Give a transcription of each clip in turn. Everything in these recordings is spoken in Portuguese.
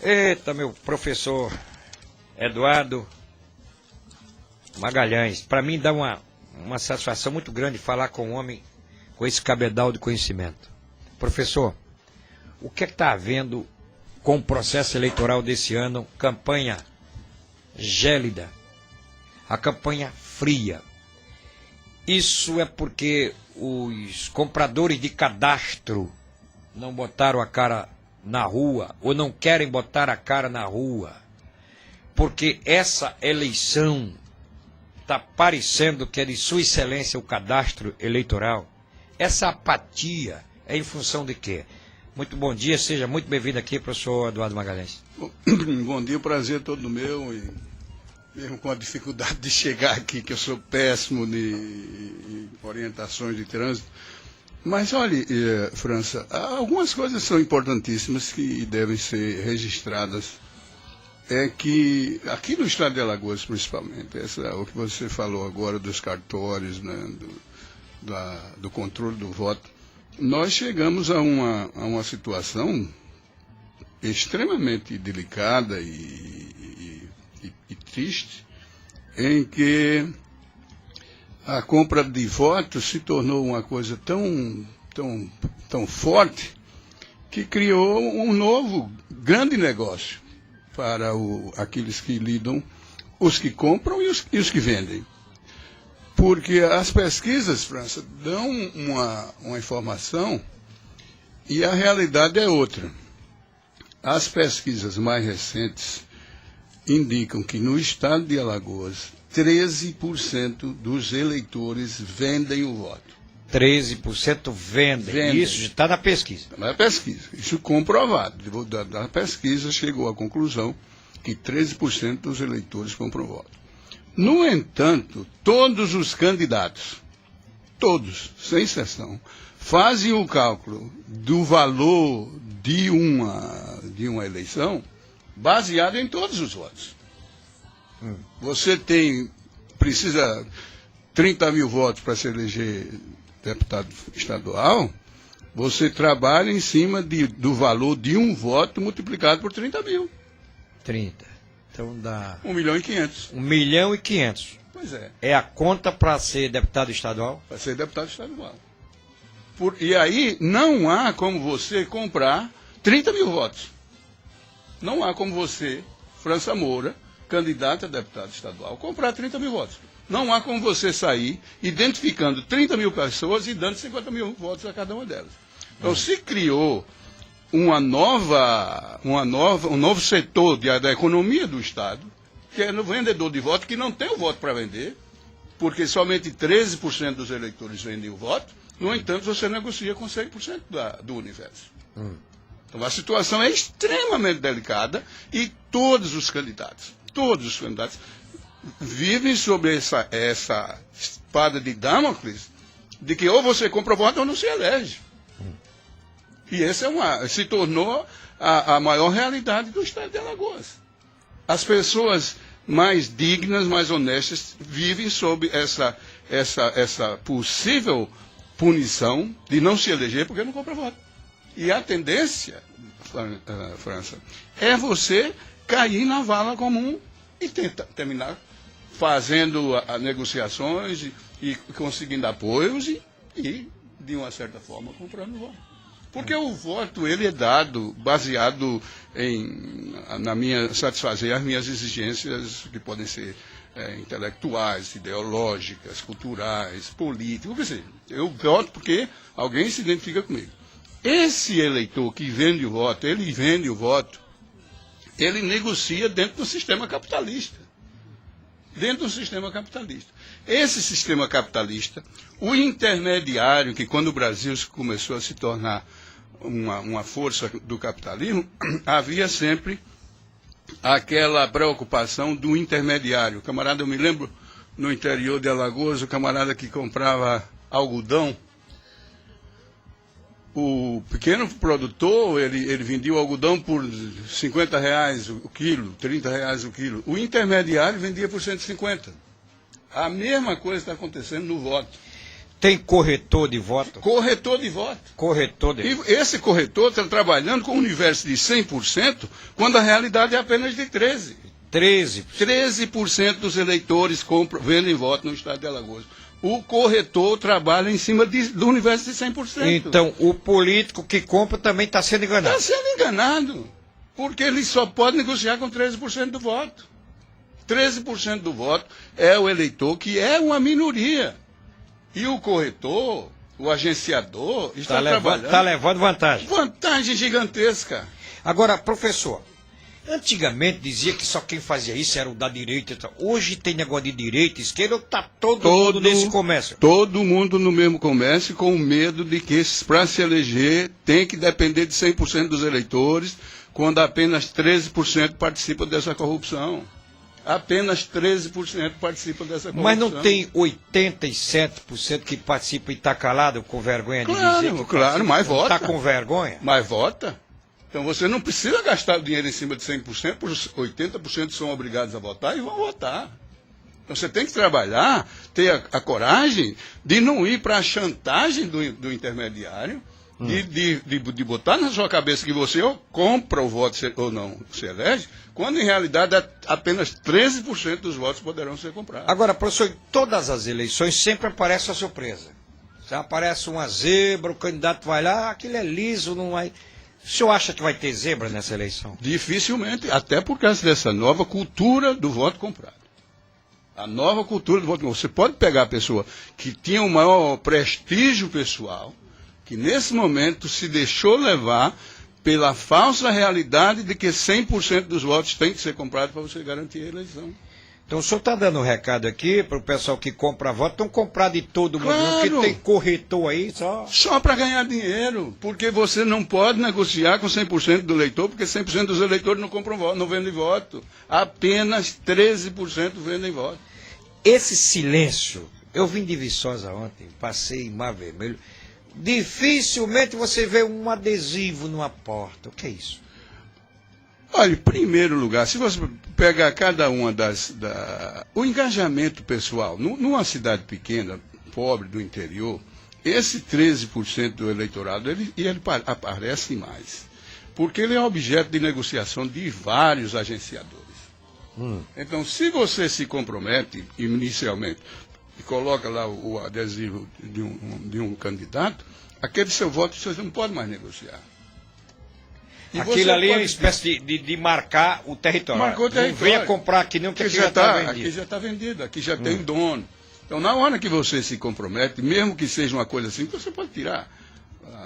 Eita, meu professor Eduardo Magalhães, para mim dá uma satisfação muito grande falar com um homem com esse cabedal de conhecimento. Professor, o que está havendo com o processo eleitoral desse ano? Campanha gélida, a campanha fria. Isso é porque os compradores de cadastro não botaram a cara na rua, ou não querem botar a cara na rua, porque essa eleição está parecendo que é de Sua Excelência o cadastro eleitoral. Essa apatia é em função de quê? Muito bom dia, seja muito bem-vindo aqui, professor Eduardo Magalhães. Bom dia, o prazer é todo meu, e mesmo com a dificuldade de chegar aqui, que eu sou péssimo de orientações de trânsito. Mas olhe, França, algumas coisas são importantíssimas que devem ser registradas. É que aqui no estado de Alagoas, principalmente, o que você falou agora dos cartórios, né, do controle do voto, nós chegamos a uma situação extremamente delicada e triste, em que a compra de votos se tornou uma coisa tão forte que criou um novo grande negócio para aqueles que lidam, os que compram e os que vendem. Porque as pesquisas, França, dão uma informação e a realidade é outra. As pesquisas mais recentes indicam que no estado de Alagoas, 13% dos eleitores vendem o voto. 13% vendem. Isso está na pesquisa. Está na pesquisa. Isso comprovado. Da pesquisa chegou à conclusão que 13% dos eleitores compram o voto. No entanto, todos os candidatos, todos, sem exceção, fazem o cálculo do valor de uma eleição baseado em todos os votos. Você precisa 30 mil votos para se eleger deputado estadual, você trabalha em cima do valor de um voto multiplicado por 30 mil. 30. Então dá... 1.500.000. 1.500.000. Pois é. É a conta para ser deputado estadual? Para ser deputado estadual. E aí não há como você comprar 30 mil votos. Não há como você, França Moura, candidato a deputado estadual, comprar 30 mil votos. Não há como você sair identificando 30 mil pessoas e dando 50 mil votos a cada uma delas. Então se criou um novo setor da economia do Estado, que é no vendedor de voto, que não tem o voto para vender, porque somente 13% dos eleitores vendem o voto. No entanto, você negocia com 100% do universo. Então a situação é extremamente delicada e todos os candidatos vivem sob essa espada de Damocles de que ou você compra voto ou não se elege. E essa se tornou a maior realidade do estado de Alagoas. As pessoas mais dignas, mais honestas, vivem sob essa possível punição de não se eleger porque não compra voto. E a tendência, França, é você cair na vala comum e tentar terminar fazendo negociações e conseguindo apoios e, de uma certa forma, comprando voto. Porque o voto, ele é dado baseado satisfazer as minhas exigências, que podem ser intelectuais, ideológicas, culturais, políticas, quer dizer, eu voto porque alguém se identifica comigo. Esse eleitor que vende o voto, ele negocia dentro do sistema capitalista. Esse sistema capitalista, o intermediário, que quando o Brasil começou a se tornar uma força do capitalismo, havia sempre aquela preocupação do intermediário. Camarada, eu me lembro, no interior de Alagoas, o camarada que comprava algodão, o pequeno produtor, ele vendia o algodão por R$50 o quilo, R$30 o quilo. O intermediário vendia por 150. A mesma coisa está acontecendo no voto. Tem corretor de voto? Corretor de voto. Corretor de voto. E esse corretor está trabalhando com um universo de 100%, quando a realidade é apenas de 13%. 13%. 13% dos eleitores vendem voto no estado de Alagoas. O corretor trabalha em cima do universo de 100%. Então, o político que compra também está sendo enganado. Está sendo enganado, porque ele só pode negociar com 13% do voto. 13% do voto é o eleitor, que é uma minoria. E o corretor, o agenciador, está trabalhando. Está levando vantagem. Vantagem gigantesca. Agora, professor, antigamente dizia que só quem fazia isso era o da direita. Hoje tem negócio de direita, esquerda, está todo mundo nesse comércio. Todo mundo no mesmo comércio, com medo de que, para se eleger, tem que depender de 100% dos eleitores, quando apenas 13% participam dessa corrupção. Apenas 13% participam dessa corrupção. Mas não tem 87% que participa e está calado, com vergonha de dizer que claro, mas vota. Está com vergonha? Mas vota. Então você não precisa gastar o dinheiro em cima de 100%, porque 80% são obrigados a votar e vão votar. Então você tem que trabalhar, ter a coragem de não ir para a chantagem do intermediário, de botar na sua cabeça que você ou compra o voto ou não se elege, quando em realidade apenas 13% dos votos poderão ser comprados. Agora, professor, em todas as eleições sempre aparece a surpresa. Se aparece uma zebra, o candidato vai lá, aquilo é liso, não vai... O senhor acha que vai ter zebra nessa eleição? Dificilmente, até por causa dessa nova cultura do voto comprado. A nova cultura do voto comprado. Você pode pegar a pessoa que tinha um maior prestígio pessoal, que nesse momento se deixou levar pela falsa realidade de que 100% dos votos têm que ser comprados para você garantir a eleição. Então o senhor está dando um recado aqui para o pessoal que compra voto, estão comprando de todo mundo, Claro. porque tem corretor aí só... Só para ganhar dinheiro, porque você não pode negociar com 100% do eleitor, porque 100% dos eleitores não compram voto, não vendem voto. Apenas 13% vendem voto. Esse silêncio, eu vim de Viçosa ontem, passei em Mar Vermelho, dificilmente você vê um adesivo numa porta. O que é isso? Olha, em primeiro lugar, se você pegar cada uma o engajamento pessoal, numa cidade pequena, pobre, do interior, esse 13% do eleitorado, ele aparece mais. Porque ele é objeto de negociação de vários agenciadores. Então, se você se compromete, inicialmente, e coloca lá o adesivo de um candidato, aquele seu voto você não pode mais negociar. E aquilo ali é uma espécie de marcar o território. Marcou o território. Não venha comprar aqui não, porque aqui já está vendido. Aqui já está vendido, aqui já tem dono. Então, na hora que você se compromete, mesmo que seja uma coisa assim, você pode tirar.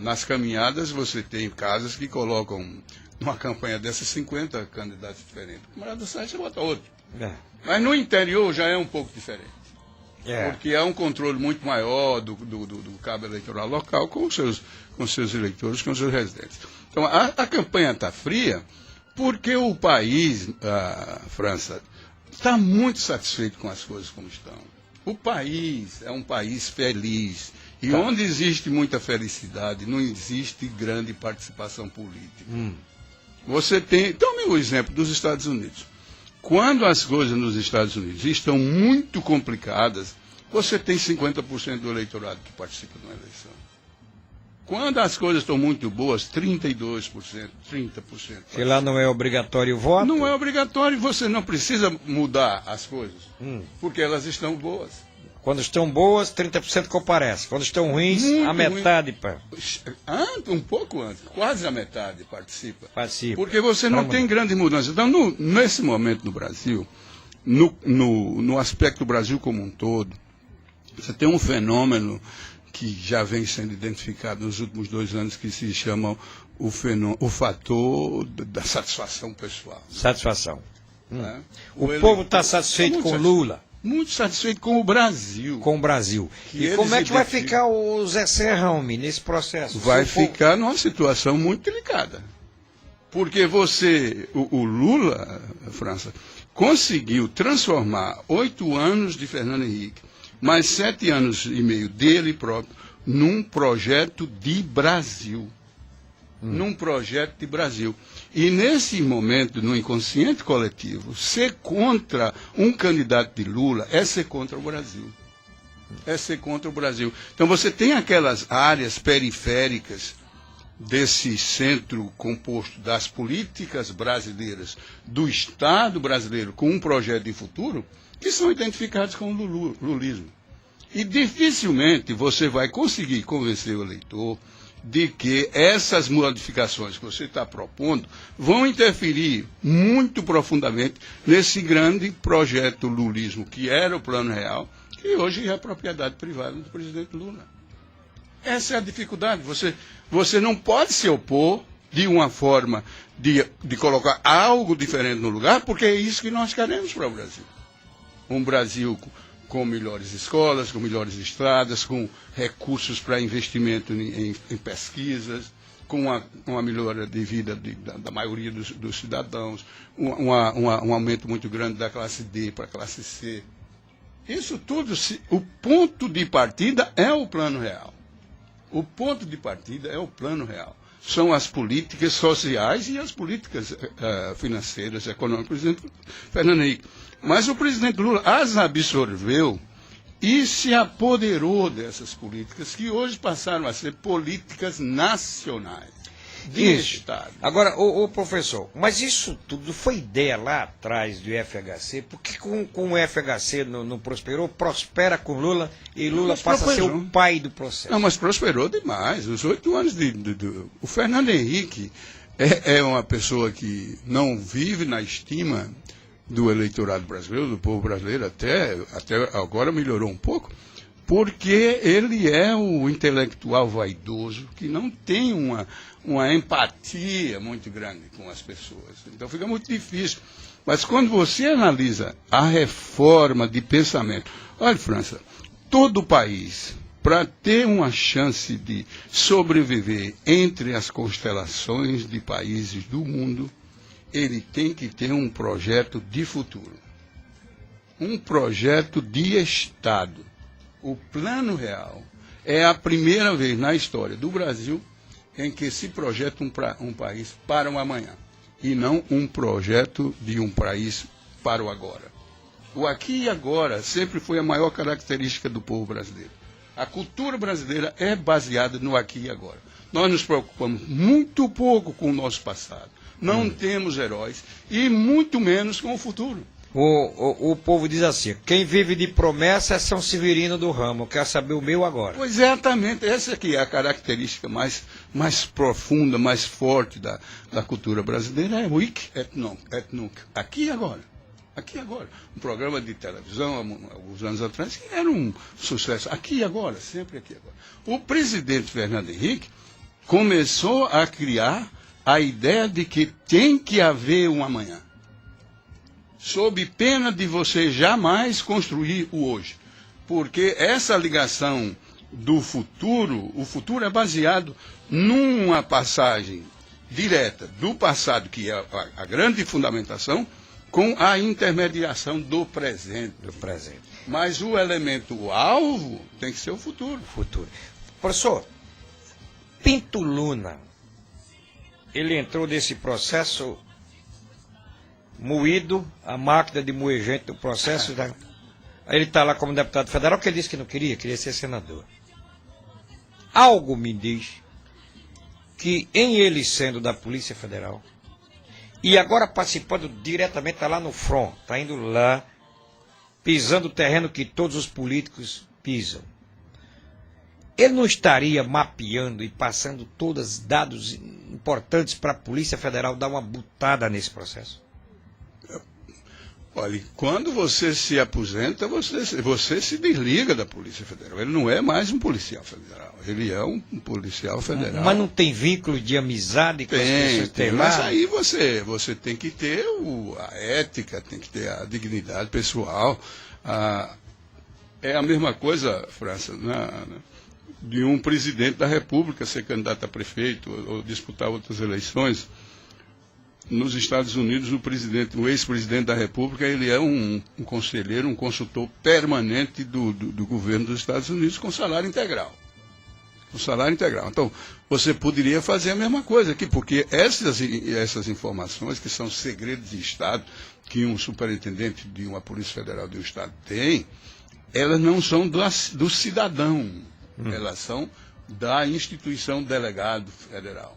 Nas caminhadas, você tem casas que colocam, numa campanha dessas, 50 candidatos diferentes. O camarada sai, você bota outro. Mas no interior já é um pouco diferente. Porque é um controle muito maior do cabo eleitoral local com os seus eleitores, com os seus residentes. Então, a campanha está fria porque o país, a França, está muito satisfeito com as coisas como estão. O país é um país feliz. E onde existe muita felicidade, não existe grande participação política. Você tem... Tome o exemplo dos Estados Unidos. Quando as coisas nos Estados Unidos estão muito complicadas, você tem 50% do eleitorado que participa de uma eleição. Quando as coisas estão muito boas, 32%, 30%. Se lá não é obrigatório o voto? Não é obrigatório, você não precisa mudar as coisas, porque elas estão boas. Quando estão boas, 30% comparece. Quando estão ruins, Muito a metade um pouco antes, quase a metade participa. Porque você não tem grande mudança. Então, nesse momento no Brasil, no aspecto do Brasil como um todo, você tem um fenômeno que já vem sendo identificado nos últimos 2 anos, que se chama o fator da satisfação pessoal. Satisfação. O Ele, povo está satisfeito com Lula. Muito satisfeito com o Brasil. Com o Brasil. E como é que vai ficar o Zé Serrão nesse processo? Vai ficar numa situação muito delicada. Porque o Lula, França, conseguiu transformar 8 anos de Fernando Henrique, mais 7 anos e meio dele próprio, num projeto de Brasil. Num projeto de Brasil. E nesse momento, no inconsciente coletivo, ser contra um candidato de Lula é ser contra o Brasil. é ser contra o Brasil. Então você tem aquelas áreas periféricas desse centro composto das políticas brasileiras, do Estado brasileiro, com um projeto de futuro, que são identificados com o lulismo. E dificilmente você vai conseguir convencer o eleitor de que essas modificações que você está propondo vão interferir muito profundamente nesse grande projeto lulismo, que era o Plano Real, que hoje é a propriedade privada do presidente Lula. Essa é a dificuldade. Você não pode se opor de uma forma de colocar algo diferente no lugar, porque é isso que nós queremos para o Brasil. Um Brasil com melhores escolas, com melhores estradas, com recursos para investimento em pesquisas, com uma melhora de vida da maioria dos cidadãos, um aumento muito grande da classe D para a classe C. Isso tudo, o ponto de partida é o Plano Real. O ponto de partida é o Plano Real. São as políticas sociais e as políticas financeiras, econômicas do presidente Fernando Henrique. Mas o presidente Lula as absorveu e se apoderou dessas políticas, que hoje passaram a ser políticas nacionais, de Estado. Agora, ô professor, mas isso tudo foi ideia lá atrás do FHC, porque com o FHC não prosperou, prospera com Lula, e Lula passa a ser o pai do processo. Não, mas prosperou demais. Os 8 anos o Fernando Henrique é uma pessoa que não vive na estima do eleitorado brasileiro, do povo brasileiro, até agora melhorou um pouco, porque ele é o intelectual vaidoso que não tem uma empatia muito grande com as pessoas. Então fica muito difícil. Mas quando você analisa a reforma de pensamento, olha, França, todo o país, para ter uma chance de sobreviver entre as constelações de países do mundo, ele tem que ter um projeto de futuro, um projeto de Estado. O Plano Real é a primeira vez na história do Brasil em que se projeta um país para o amanhã, e não um projeto de um país para o agora. O aqui e agora sempre foi a maior característica do povo brasileiro. A cultura brasileira é baseada no aqui e agora. Nós nos preocupamos muito pouco com o nosso passado. Não temos heróis e muito menos com o futuro. O povo diz assim, quem vive de promessa é São Severino do Ramo, quer saber o meu agora. Pois exatamente, essa aqui é a característica mais profunda, mais forte da cultura brasileira, é o hic et nunc, aqui e agora. Aqui e agora. Um programa de televisão, alguns anos atrás, que era um sucesso. Aqui e agora, sempre aqui e agora. O presidente Fernando Henrique começou a criar a ideia de que tem que haver um amanhã, sob pena de você jamais construir o hoje. Porque essa ligação do futuro, o futuro é baseado numa passagem direta do passado, que é a grande fundamentação, com a intermediação do presente. Mas o elemento alvo tem que ser o futuro. Professor, Pinto Luna, ele entrou nesse processo moído, a máquina de moer gente do processo. Ele está lá como deputado federal, porque ele disse que não queria ser senador. Algo me diz que em ele sendo da Polícia Federal, e agora participando diretamente, está lá no front, está indo lá, pisando o terreno que todos os políticos pisam. Ele não estaria mapeando e passando todos os dados importantes para a Polícia Federal dar uma butada nesse processo? Olha, quando você se aposenta, você se desliga da Polícia Federal. Ele não é mais um policial federal. Ele é um policial federal. Mas não tem vínculo de amizade com as pessoas que tem lá? Mas aí você tem que ter a ética, tem que ter a dignidade pessoal. É a mesma coisa, França, de um presidente da República ser candidato a prefeito ou disputar outras eleições. Nos Estados Unidos, o ex-presidente da República, ele é um conselheiro, um consultor permanente do governo dos Estados Unidos com salário integral. Então, você poderia fazer a mesma coisa aqui, porque essas informações, que são segredos de Estado, que um superintendente de uma Polícia Federal do Estado tem, elas não são do cidadão, elas são da instituição delegado federal.